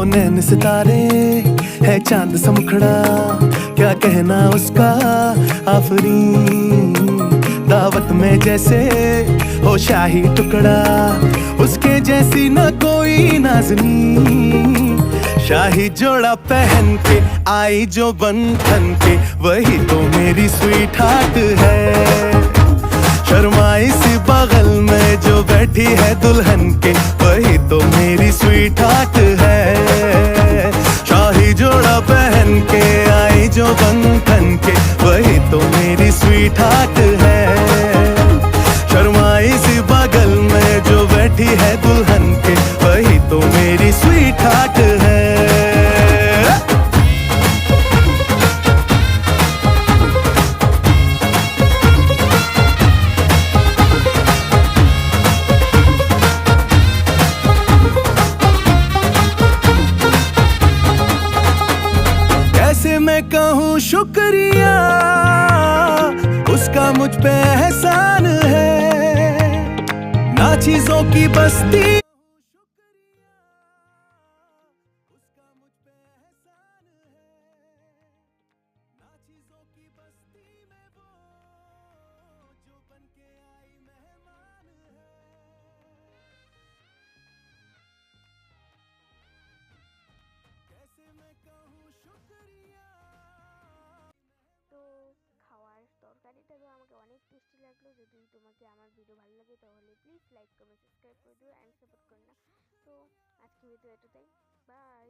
नैन सितारे है चांद सा मुखड़ा, क्या कहना उसका आफरीन। दावत में जैसे हो शाही टुकड़ा, उसके जैसी न कोई नाज़नीन। शाही जोड़ा पहन के आई जो बंधन के, वही तो मेरी स्वीट हार्ट है। शर्माई सी बगल में जो बैठी है दुल्हन के, वही तो मेरी स्वीट हार्ट है। शाही जोड़ा पहन के आई जो बंधन के, वही तो मेरी स्वीट हार्ट है। शर्माई सी बगल में जो बैठी है दुल्हन के, वही तो मेरी स्वीट हार्ट है। कैसे मैं कहूँ शुक्रिया, उसका मुझ पे एहसान है। ना चीजों की बस्ती, उसका मुझ पे एहसान है। ना चीजों की बस्ती में वो जो बन के आई मेहमान है। कैसे मैं कहूँ शुक्रिया। তো খাওয়ার তরকারিটা তো আমাকে অনেক টেস্টি লাগলো। যদি তোমাকে আমার ভিডিও ভালো লাগে তাহলে প্লিজ লাইক কমেন্ট সাবস্ক্রাইব করে দিও অ্যান্ড সাপোর্ট করো না। তো আজকে ভিডিও এতটাই, বাই।